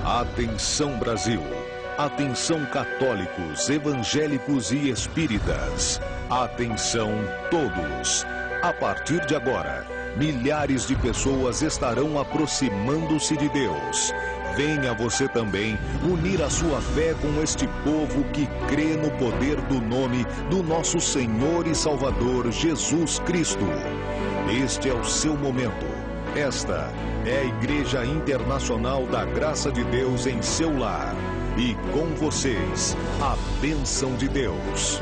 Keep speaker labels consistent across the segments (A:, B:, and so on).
A: Atenção Brasil, atenção católicos, evangélicos e espíritas, atenção todos. A partir de agora, milhares de pessoas estarão aproximando-se de Deus. Venha você também unir a sua fé com este povo que crê no poder do nome do nosso Senhor e Salvador Jesus Cristo. Este é o seu momento. Esta é a Igreja Internacional da Graça de Deus em seu lar. E com vocês, a bênção de Deus.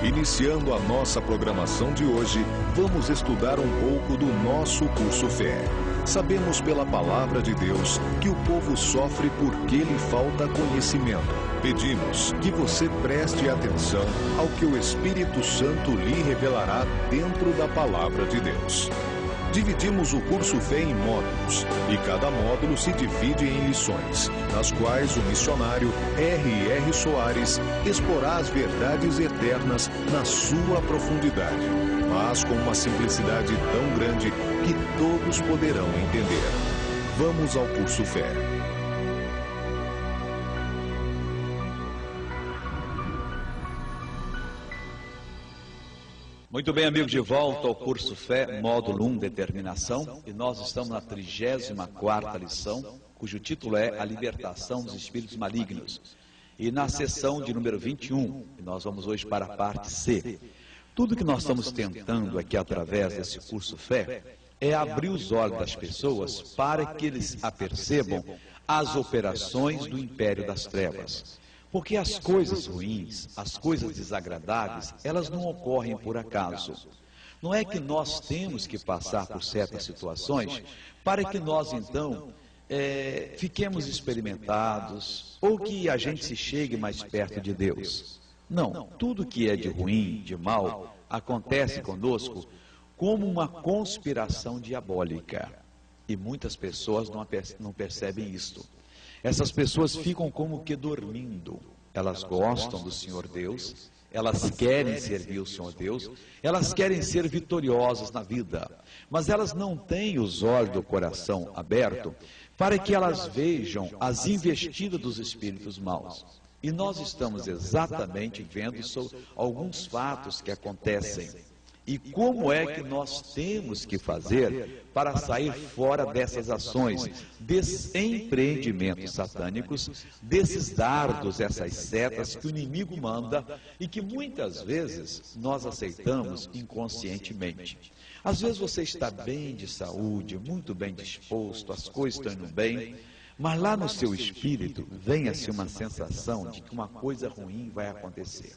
A: Iniciando a nossa programação de hoje, vamos estudar um pouco do nosso curso Fé. Sabemos pela palavra de Deus que o povo sofre porque lhe falta conhecimento. Pedimos que você preste atenção ao que o Espírito Santo lhe revelará dentro da palavra de Deus. Dividimos o curso Fé em módulos, e cada módulo se divide em lições, nas quais o missionário R.R. Soares exporá as verdades eternas na sua profundidade, mas com uma simplicidade tão grande que todos poderão entender. Vamos ao curso Fé.
B: Muito bem, amigos, de volta ao curso Fé, módulo 1, Determinação, e nós estamos na 34ª lição, cujo título é A Libertação dos Espíritos Malignos, e na sessão de número 21, e nós vamos hoje para a parte C. Tudo que nós estamos tentando aqui através desse curso Fé é abrir os olhos das pessoas para que eles apercebam as operações do Império das Trevas. Porque as coisas ruins, as coisas desagradáveis, elas não ocorrem por acaso. Não é que nós temos que passar por certas situações para que nós, então, fiquemos experimentados ou que a gente se chegue mais perto de Deus. Não, tudo que é de ruim, de mal, acontece conosco como uma conspiração diabólica. E muitas pessoas não percebem isto. Essas pessoas ficam como que dormindo. Elas gostam do Senhor Deus, elas querem servir o Senhor Deus, elas querem ser vitoriosas na vida, mas elas não têm os olhos do coração aberto para que elas vejam as investidas dos espíritos maus. E nós estamos exatamente vendo sobre alguns fatos que acontecem. E como é que nós temos que fazer para sair fora dessas ações, desses empreendimentos satânicos, desses dardos, essas setas que o inimigo manda e que muitas vezes nós aceitamos inconscientemente. Às vezes você está bem de saúde, muito bem disposto, as coisas estão indo bem, mas lá no seu espírito vem-se uma sensação de que uma coisa ruim vai acontecer.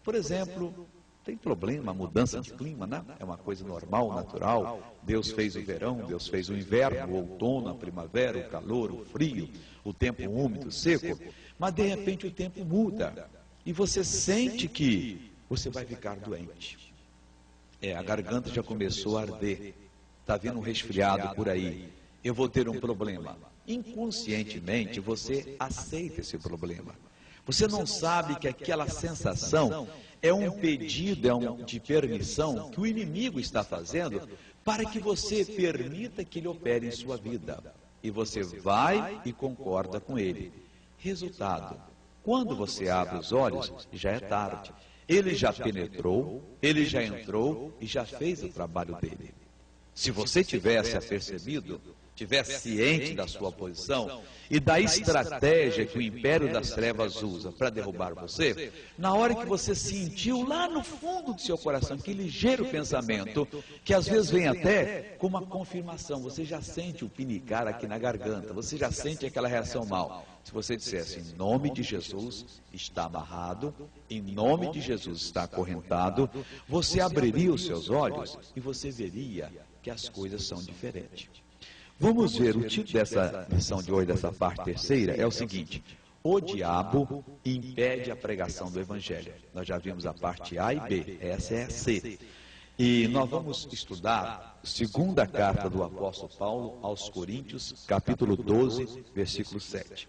B: Por exemplo, tem problema, mudança de clima, né? É uma coisa normal, natural. Deus fez o verão, Deus fez o inverno, o outono, a primavera, o calor, o frio, o tempo úmido, seco. Mas de repente o tempo muda e você sente que você vai ficar doente. A garganta já começou a arder. Está vindo um resfriado por aí. Eu vou ter um problema. Inconscientemente você aceita esse problema. Você não sabe que aquela sensação é um pedido, de permissão que o inimigo está fazendo para que você permita que ele opere em sua vida. E você vai e concorda com ele. Resultado, quando você abre os olhos, já é tarde. Ele já penetrou, ele já entrou e já fez o trabalho dele. Se você tivesse apercebido, tivesse ciente da sua posição e da estratégia que o Império das Trevas usa para derrubar você, na hora que você sentiu lá no fundo do seu coração aquele ligeiro pensamento, que às vezes vem até como uma confirmação, você já sente o pinicar aqui na garganta, você já sente aquela reação mal. Se você dissesse, em nome de Jesus está amarrado, em nome de Jesus está acorrentado, você abriria os seus olhos e você veria que as coisas são diferentes. Vamos ver, o título dessa lição de hoje, dessa parte terceira, é o seguinte: o diabo impede a pregação do Evangelho. Nós já vimos a parte A e B, essa é a C. E nós vamos estudar a segunda carta do apóstolo Paulo aos Coríntios, capítulo 12, versículo 7.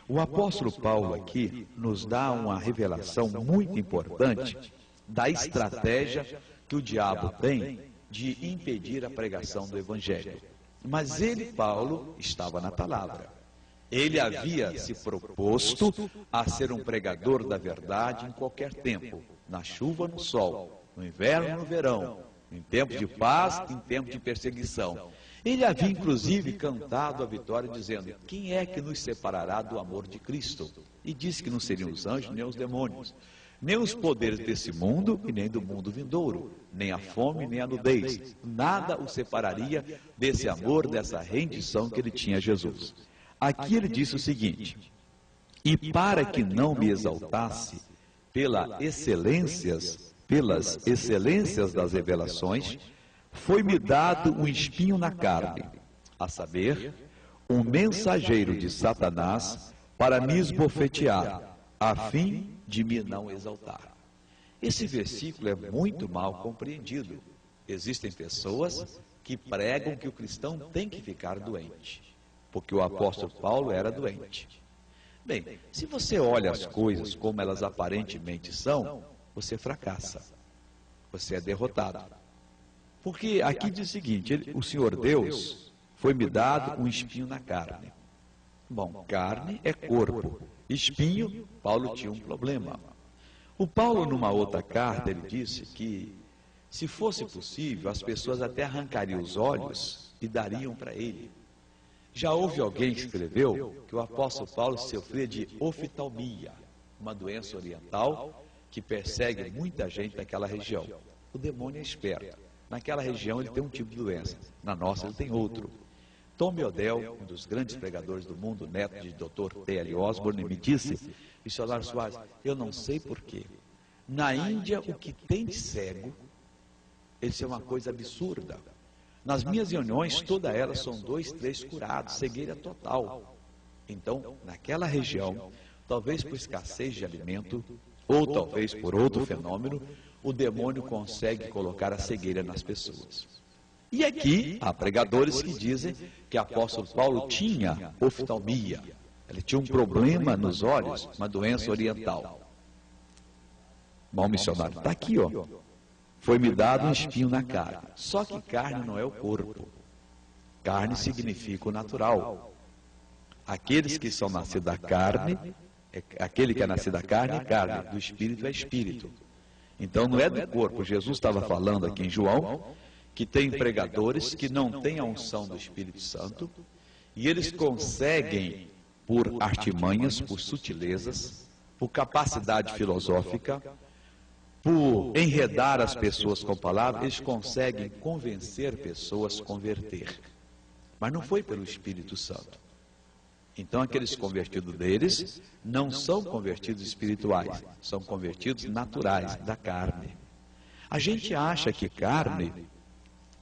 B: O apóstolo Paulo aqui nos dá uma revelação muito importante da estratégia que o diabo tem de impedir a pregação do Evangelho. Mas ele, Paulo, estava na palavra. Ele havia se proposto a ser um pregador da verdade em qualquer tempo, na chuva, no sol, no inverno, no verão, em tempo de paz, em tempo de perseguição. Ele havia inclusive cantado a vitória dizendo: quem é que nos separará do amor de Cristo? E disse que não seriam os anjos nem os demônios, nem os poderes desse mundo e nem do mundo vindouro, nem a fome nem a nudez. Nada o separaria desse amor, dessa rendição que ele tinha a Jesus. Aqui ele disse o seguinte: e para que não me exaltasse pelas excelências das revelações, foi-me dado um espinho na carne, a saber, um mensageiro de Satanás para me esbofetear, a fim de me não exaltar. Esse versículo é muito mal compreendido. Existem pessoas que pregam que o cristão tem que ficar doente, porque o apóstolo Paulo era doente. Bem, se você olha as coisas como elas aparentemente são, você fracassa, você é derrotado. Porque aqui diz o seguinte: o Senhor Deus foi-me dado um espinho na carne. Bom, carne é corpo, espinho, Paulo tinha um problema. O Paulo, numa outra carta, ele disse que, se fosse possível, as pessoas até arrancariam os olhos e dariam para ele. Já houve alguém que escreveu que o apóstolo Paulo sofria de oftalmia, uma doença oriental que persegue muita gente naquela região. O demônio é esperto. Naquela região ele tem um tipo de doença, na nossa ele tem outro. Tom Odell, um dos grandes pregadores do mundo, neto de Dr. T.L. Osborne, me disse: missionário Soares, eu não sei porquê, na Índia o que tem de cego, isso é uma coisa absurda. Nas minhas reuniões, todas elas são 2, 3 curados, cegueira total. Então, naquela região, talvez por escassez de alimento, ou talvez por outro fenômeno, o demônio consegue colocar a cegueira nas pessoas. E aqui há pregadores que dizem que o apóstolo Paulo tinha oftalmia, ele tinha um problema nos olhos, uma doença oriental. Bom, missionário, está aqui, ó. Foi-me dado um espinho na carne. Só que carne não é o corpo. Carne significa o natural. Aqueles que são nascidos da carne, aquele que é nascido da carne é carne, do espírito é espírito. Então não é do corpo. Jesus estava falando aqui em João que tem pregadores que não têm a unção do Espírito Santo e eles conseguem, por artimanhas, por sutilezas, por capacidade filosófica, por enredar as pessoas com palavras, eles conseguem convencer pessoas a converter. Mas não foi pelo Espírito Santo. Então aqueles convertidos deles não são convertidos espirituais, são convertidos naturais, da carne. A gente acha que carne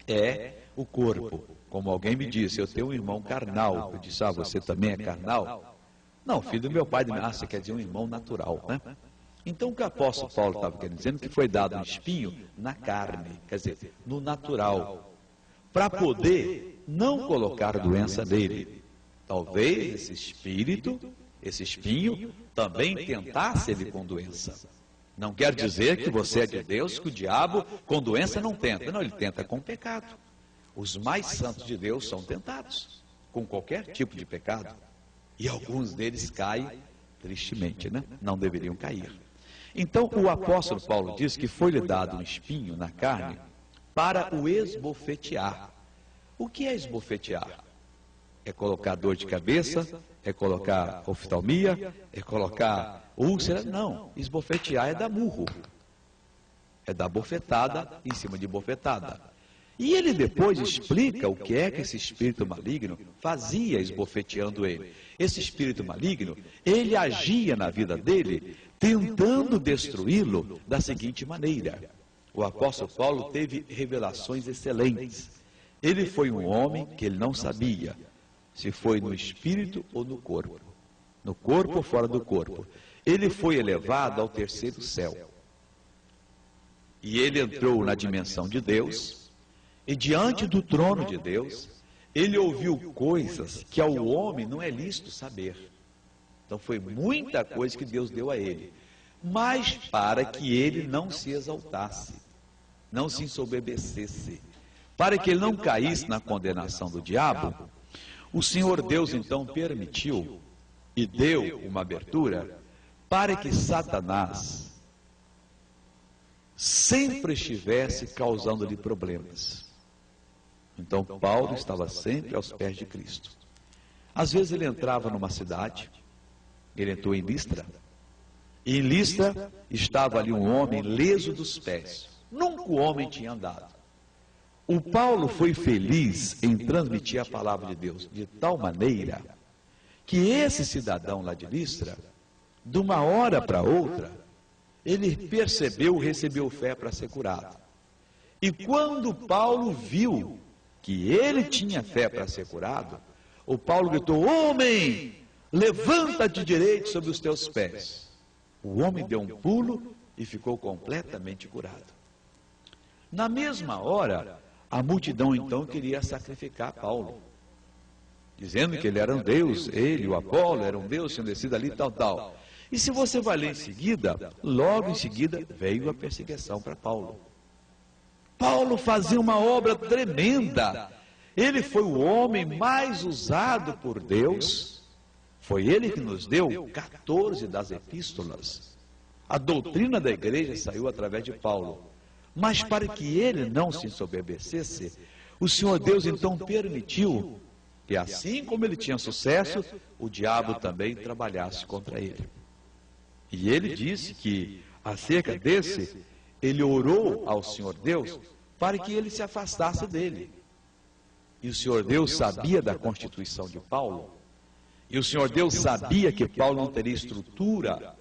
B: é o corpo. Como alguém me disse, eu tenho um irmão carnal. Eu disse: ah, você também é carnal? Não, filho do meu pai. Ah, você quer dizer um irmão natural, né? Então o que o apóstolo Paulo estava querendo dizer que foi dado um espinho na carne, quer dizer, no natural, para poder não colocar doença nele. Talvez esse espírito, esse espinho, também tentasse ele com doença. Não quer dizer que você é de Deus, que o diabo com doença não tenta. Não, ele tenta com pecado. Os mais santos de Deus são tentados com qualquer tipo de pecado. E alguns deles caem tristemente, né? Não deveriam cair. Então o apóstolo Paulo diz que foi-lhe dado um espinho na carne para o esbofetear. O que é esbofetear? É colocar dor de cabeça, é colocar oftalmia, é colocar úlcera. Não, esbofetear é dar murro, é dar bofetada em cima de bofetada. E ele depois explica o que é que esse espírito maligno fazia esbofeteando ele. Esse espírito maligno, ele agia na vida dele, tentando destruí-lo da seguinte maneira. O apóstolo Paulo teve revelações excelentes. Ele foi um homem que ele não sabia se foi no espírito ou no corpo ou fora do corpo. Ele foi elevado ao terceiro céu. E ele entrou na dimensão de Deus, e diante do trono de Deus, ele ouviu coisas que ao homem não é lícito saber. Então foi muita coisa que Deus deu a ele, mas para que ele não se exaltasse, não se ensoberbecesse, para que ele não caísse na condenação do diabo. O Senhor Deus então permitiu e deu uma abertura para que Satanás sempre estivesse causando-lhe problemas. Então Paulo estava sempre aos pés de Cristo. Às vezes ele entrava numa cidade, ele entrou em Listra, e em Listra estava ali um homem leso dos pés. Nunca o homem tinha andado. O Paulo foi feliz em transmitir a palavra de Deus de tal maneira que esse cidadão lá de Listra, de uma hora para outra, ele percebeu, recebeu fé para ser curado. E quando Paulo viu que ele tinha fé para ser curado, o Paulo gritou: homem, levanta-te direito sobre os teus pés. O homem deu um pulo e ficou completamente curado. Na mesma hora, a multidão então queria sacrificar Paulo, dizendo que ele era um Deus, ele, o Apolo, era um Deus, tinham descido ali, tal. E se você vai ler em seguida, logo em seguida veio a perseguição para Paulo. Paulo fazia uma obra tremenda. Ele foi o homem mais usado por Deus. Foi ele que nos deu 14 das epístolas. A doutrina da igreja saiu através de Paulo. Mas para que ele não se ensoberbecesse, o Senhor Deus então permitiu que, assim como ele tinha sucesso, o diabo também trabalhasse contra ele. E ele disse que, acerca desse, ele orou ao Senhor Deus para que ele se afastasse dele. E o Senhor Deus sabia da constituição de Paulo, e o Senhor Deus sabia que Paulo não teria estrutura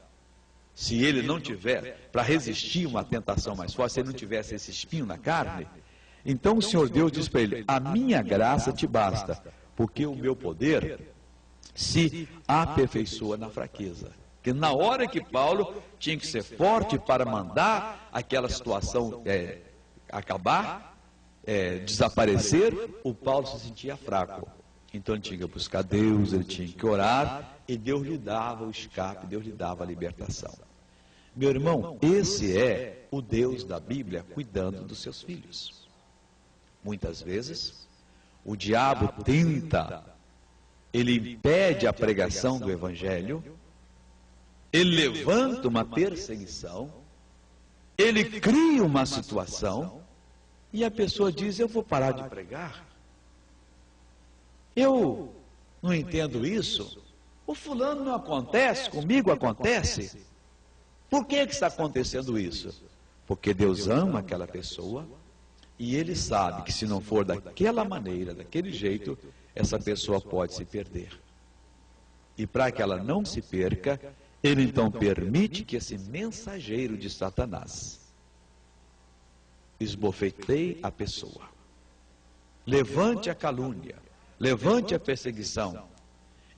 B: se ele não tiver, para resistir uma tentação mais forte, se ele não tivesse esse espinho na carne. Então o Senhor Deus disse para ele: a minha graça te basta, porque o meu poder se aperfeiçoa na fraqueza. Que na hora que Paulo tinha que ser forte para mandar aquela situação acabar, desaparecer, o Paulo se sentia fraco. Então ele tinha que buscar Deus, ele tinha que orar, e Deus lhe dava o escape, Deus lhe dava a libertação. Meu irmão, esse é o Deus da Bíblia cuidando dos seus filhos. Muitas vezes, o diabo tenta, ele impede a pregação do Evangelho, ele levanta uma perseguição, ele cria uma situação, e a pessoa diz: eu vou parar de pregar. Eu não entendo isso. O fulano não acontece, comigo acontece. Por que está acontecendo isso? Porque Deus ama aquela pessoa e Ele sabe que se não for daquela maneira, daquele jeito, essa pessoa pode se perder. E para que ela não se perca, Ele então permite que esse mensageiro de Satanás esbofeteie a pessoa, levante a calúnia, levante a perseguição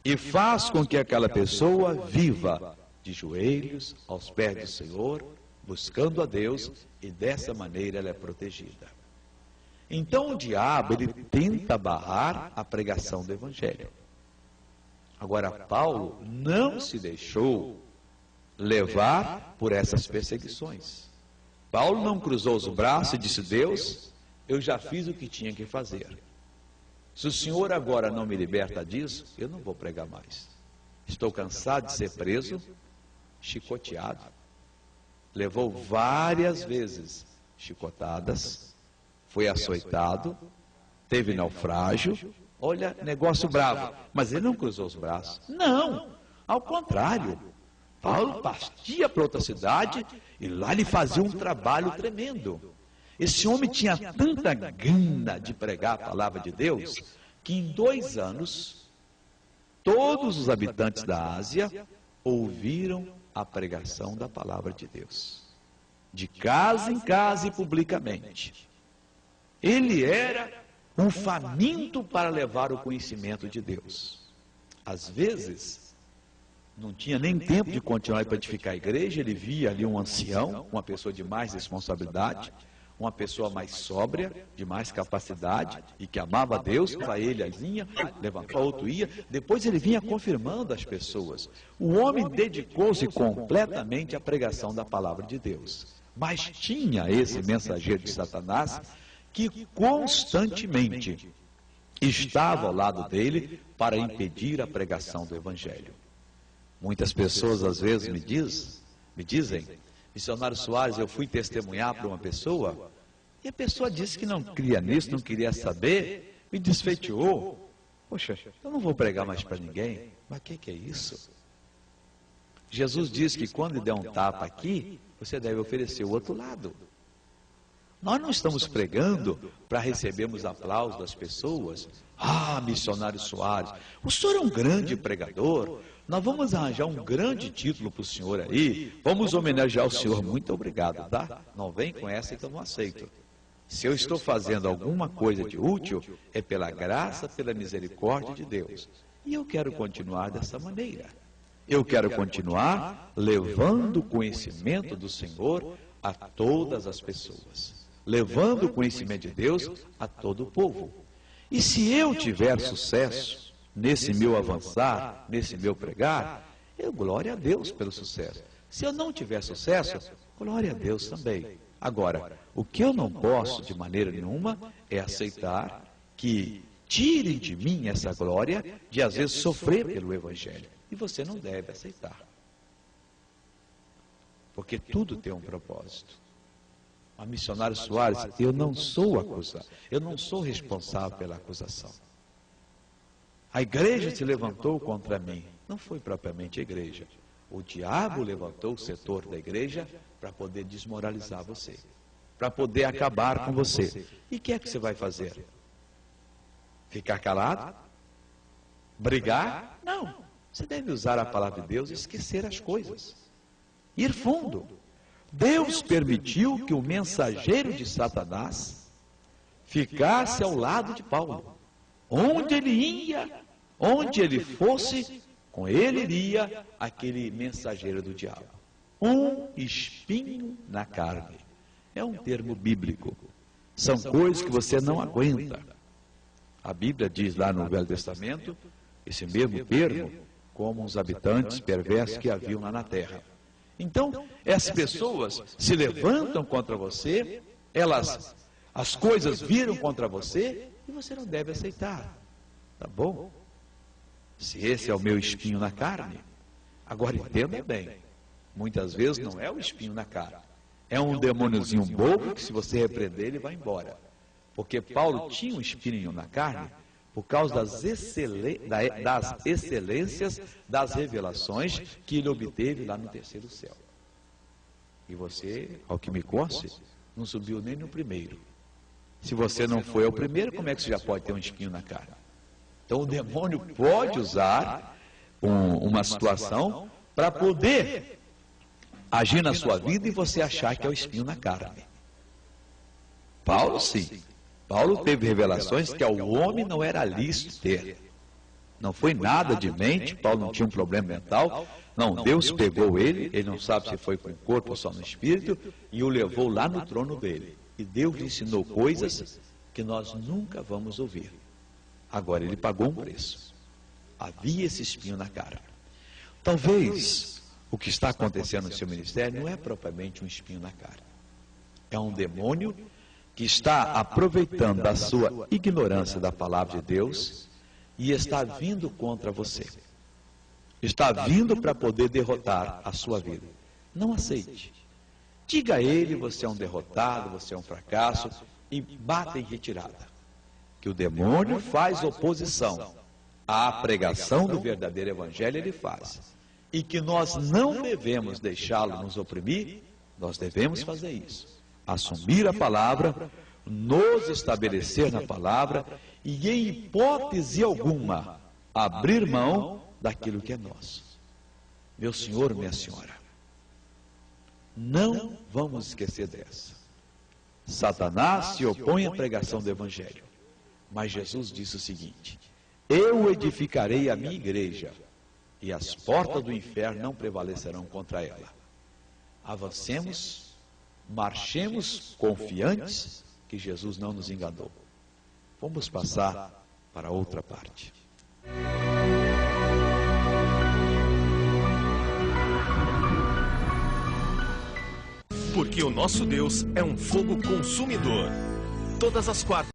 B: e faz com que aquela pessoa viva de joelhos aos pés do Senhor, buscando a Deus, e dessa maneira ela é protegida. Então o diabo, ele tenta barrar a pregação do Evangelho. Agora Paulo não se deixou levar por essas perseguições. Paulo não cruzou os braços e disse: Deus, eu já fiz o que tinha que fazer. Se o Senhor agora não me liberta disso, eu não vou pregar mais. Estou cansado de ser preso, chicoteado. Levou várias vezes chicotadas, foi açoitado, teve naufrágio. Olha, negócio bravo. Mas ele não cruzou os braços. Não, ao contrário. Paulo partia para outra cidade e lá ele fazia um trabalho tremendo. Esse homem tinha tanta gana de pregar a palavra de Deus, que em 2 anos, todos os habitantes da Ásia ouviram a pregação da palavra de Deus. De casa em casa e publicamente. Ele era um faminto para levar o conhecimento de Deus. Às vezes, não tinha nem tempo de continuar para edificar a igreja, ele via ali um ancião, uma pessoa de mais responsabilidade, uma pessoa mais sóbria, de mais capacidade, e que amava a Deus, para ele vinha, levantava, outro ia, depois ele vinha confirmando as pessoas. O homem dedicou-se completamente à pregação da palavra de Deus. Mas tinha esse mensageiro de Satanás, que constantemente estava ao lado dele para impedir a pregação do Evangelho. Muitas pessoas às vezes me dizem, missionário Soares, eu fui testemunhar para uma pessoa, e a pessoa disse que não cria nisso, não queria saber, me desfeiteou. Poxa, eu não vou pregar mais para ninguém. Mas o que é isso? Jesus diz que quando der um tapa aqui, você deve oferecer o outro lado. Nós não estamos pregando para recebermos aplausos das pessoas. Ah, missionário Soares, o senhor é um grande pregador, nós vamos arranjar um grande título para o senhor aí, vamos homenagear o senhor, muito obrigado, tá? Não vem com essa que eu não aceito. Se eu estou fazendo alguma coisa de útil, é pela graça, pela misericórdia de Deus. E eu quero continuar dessa maneira. Eu quero continuar levando o conhecimento do Senhor a todas as pessoas. Levando o conhecimento de Deus a todo o povo. E se eu tiver sucesso nesse meu avançar, nesse meu pregar, glória a Deus pelo sucesso. Se eu não tiver sucesso, glória a Deus também. Agora, o que eu não posso de maneira nenhuma é aceitar que tirem de mim essa glória de às vezes sofrer pelo Evangelho. E você não deve aceitar. Porque tudo tem um propósito. A missionário Soares, eu não sou acusado, eu não sou responsável pela acusação. A igreja se levantou contra mim. Não foi propriamente a igreja. O diabo levantou o setor da igreja para poder desmoralizar você, para poder acabar com você. E o que é que você vai fazer? Ficar calado? Brigar? Não. Você deve usar a palavra de Deus e esquecer as coisas. Ir fundo. Deus permitiu que o mensageiro de Satanás ficasse ao lado de Paulo. Onde ele ia, onde ele fosse, com ele iria aquele mensageiro do diabo. Um espinho na carne. É um termo bíblico. São coisas que você não aguenta. A Bíblia diz lá no Velho Testamento, esse mesmo termo, como os habitantes perversos que haviam lá na terra. Então, essas pessoas se levantam contra você, as coisas viram contra você, e você não deve aceitar. Tá bom? Se esse é o meu espinho na carne, agora entenda bem, muitas vezes não é o espinho na carne, é um demôniozinho bobo que se você repreender ele vai embora. Porque Paulo tinha um espinho na carne por causa das excelências das revelações que ele obteve lá no terceiro céu. E você, ao que me consta, não subiu nem no primeiro. Se você não foi ao primeiro, como é que você já pode ter um espinho na carne? Então o demônio pode usar uma situação para poder agir na sua vida e você achar que é o espinho na carne. Paulo sim. Paulo teve revelações que ao homem não era lícito ter. Não foi nada de mente, Paulo não tinha um problema mental. Não, Deus pegou ele não sabe se foi com o corpo ou só no espírito, e o levou lá no trono dele. E Deus lhe ensinou coisas que nós nunca vamos ouvir. Agora, ele pagou um preço. Havia esse espinho na cara. Talvez o que está acontecendo no seu ministério não é propriamente um espinho na cara. É um demônio que está aproveitando da sua ignorância da palavra de Deus e está vindo contra você. Está vindo para poder derrotar a sua vida. Não aceite. Diga a ele, você é um derrotado, você é um fracasso, e bata em retirada. Que o demônio faz oposição à pregação do verdadeiro evangelho, ele faz. E que nós não devemos deixá-lo nos oprimir, nós devemos fazer isso. Assumir a palavra, nos estabelecer na palavra e, em hipótese alguma, abrir mão daquilo que é nosso. Meu senhor, minha senhora, não vamos esquecer dessa. Satanás se opõe à pregação do evangelho, mas Jesus disse o seguinte: eu edificarei a minha igreja e as portas do inferno não prevalecerão contra ela. Avancemos, marchemos confiantes que Jesus não nos enganou. Vamos passar para outra parte.
C: Porque o nosso Deus é um fogo consumidor. Todas as quartas